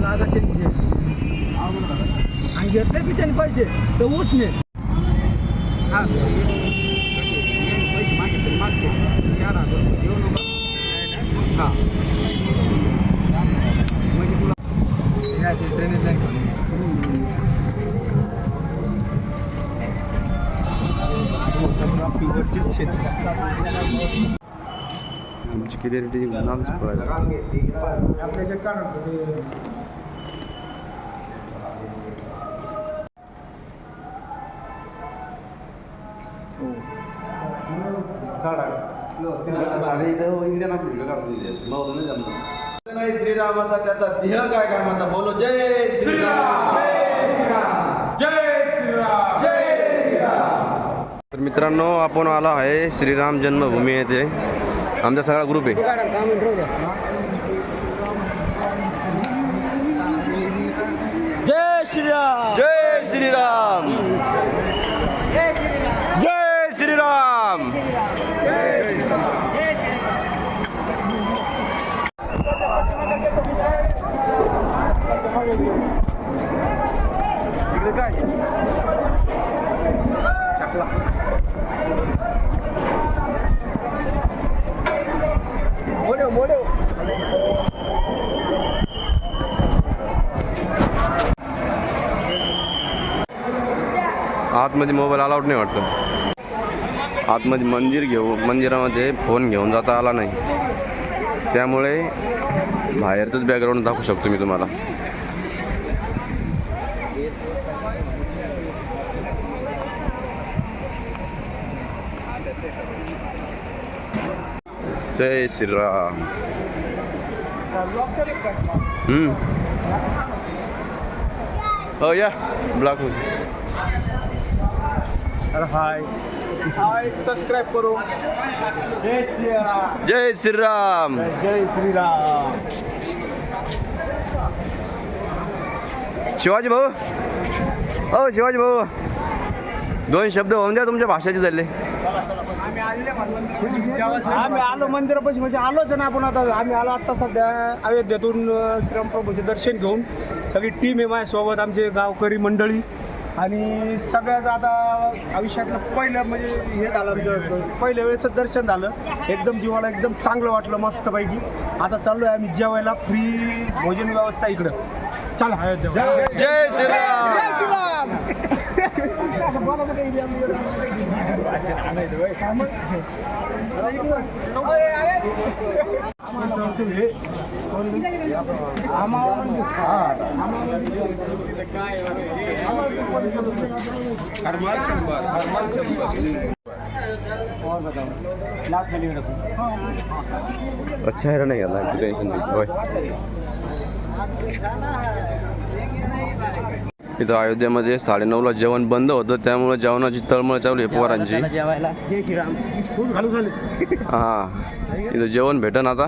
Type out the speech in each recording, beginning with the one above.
लागत ते आणि घेतले बी त्याने पैसे तर उसने हा पैसे मागितले मागचे 4,000 रुपये देऊ नका हा म्हणजे तुला ट्रेनेत जाईल आमची क्लिअरिटी नाच आपल्या काढ श्रीरामाचा त्याचा देह काय कामाचा बोलो जय श्रीराम जय श्रीराम जय श्रीराम जय श्रीराम. तर मित्रांनो आपण आलो आहे श्रीराम जन्मभूमी येथे आमचा सगळा ग्रुप आहे. जय श्रीराम जय श्रीराम जय श्रीराम. इकडे काय चकला मोडो मोडो आतमध्ये मोबाईल अलाउड नाही वाटतं. आतमध्ये मंदिरामध्ये फोन घेऊन जाता आला नाही त्यामुळे बाहेरच बॅकग्राऊंड दाखवू शकतो मी तुम्हाला. जय श्रीराम. हो या ब्लॉक हाय हाय सबस्क्राइब करो. जय श्रीराम जय श्रीराम जय श्रीराम. शिवाजी भाऊ हो शिवाजी भाऊ 2 शब्द होऊन द्या तुमच्या भाषेचे झाले. आम्ही आलो मंदिरापाशी म्हणजे आलोच ना आपण आता. आम्ही आलो आता सध्या अयोध्येतून श्रीरामप्रभूचे दर्शन घेऊन सगळी टीम आहे माझ्यासोबत आमचे गावकरी मंडळी आणि सगळ्याचं आता आयुष्यातलं पहिलं म्हणजे हे झालं आमचं पहिल्या वेळेसच दर्शन झालं. एकदम जीवाला एकदम चांगलं वाटलं मस्तपैकी. आता चाललो आहे आम्ही जेवायला फ्री भोजन व्यवस्था इकडं. चला जय श्रीराम जय श्रीराम. अच्छा है नाही गेला टेन्शन नाही होय. इथं अयोध्येमध्ये 9:30ला जेवण बंद होतं त्यामुळे जेवणाची तळमळ चालू आहे पोरांची. जय श्रीराम. हां इथं जेवण भेटन आता.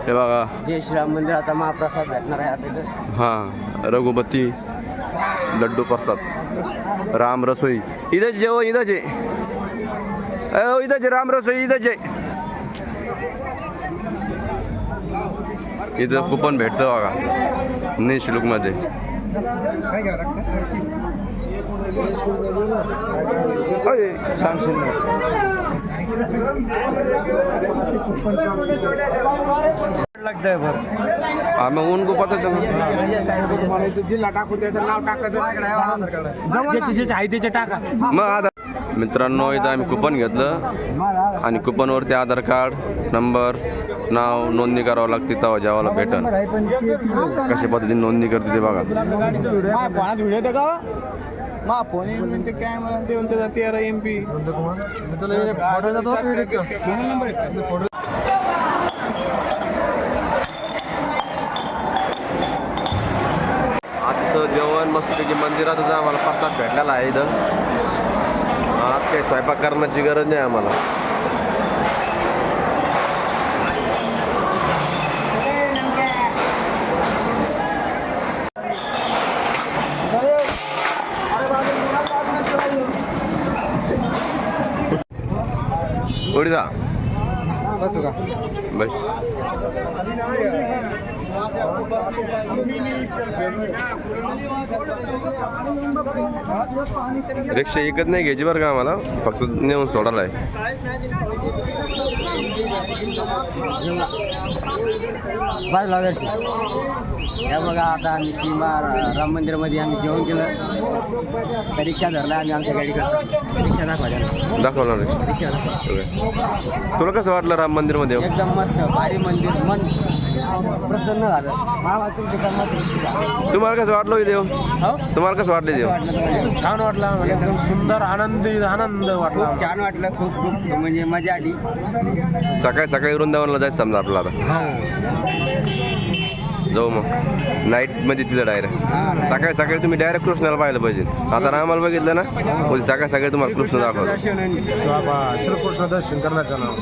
हे बघा जय श्रीराम मंदिराचा महाप्रसाद भेटणार आहे आता. हां रघुपती लड्डू प्रसाद राम रसोई इथंच जेवण इथंच आहे. इथंच राम रसोई इथंच आहे. इथं कुपन भेटतं बघा निःशुल्कमध्ये. सांगशील लगता है मग ऊन गुपात जिल्हा टाकून त्याचं नाव टाकायचं आहे त्याचे टाका. मग आधार मित्रांनो इथं आम्ही कुपन घेतलं आणि कुपनवरती आधार कार्ड नंबर नाव नोंदणी करावं लागते तेव्हा जेवायला भेटन. कशा पद्धतीने नोंदणी करते ते बघा. आजचं जेवण मस्तपैकी मंदिरातच आम्हाला प्रसाद भेटलेला आहे. इथं आज काही स्वयंपाक करण्याची गरज नाही आम्हाला. उडी जा बसू का बस रिक्षा एकच नाही घ्यायची बरं का आम्हाला, फक्त नेऊन सोडायला आहे. बाय लागायची या बघा. आता आम्ही सीमा राम मंदिरामध्ये आम्ही जेवण केलं, त्या रिक्षा धरला आम्ही आमच्या गाडीकडचा. रिक्षा दाखवा त्याला. दाखवणार रिक्षा. रिक्षा दाखवा. ओके. तुला कसं वाटलं राम मंदिरमध्ये? एकदम मस्त भारी मंदिर, मन प्रसन्न झालं. मामा तुमच्या कामात तुम्हाला कसं वाटलं देव? तुम्हाला कसं वाटलं देव? छान वाटला, एकदम सुंदर आनंद वाटला. खूप छान वाटलं, खूप खूप म्हणजे मजा आली. सकाळी सकाळी वृंदावनला जायचं समजा आपल्याला आता. जाऊ मग नाईटमध्ये तिथं डायरेक्ट. सकाळी सकाळी तुम्ही डायरेक्ट कृष्णाला पाहिलं पाहिजे. आता रामाला बघितलं ना, म्हणजे सकाळी सकाळी तुम्हाला कृष्ण दाखवतो. दर्शन आणि श्रीकृष्ण दर्शन करण्याचं नाव.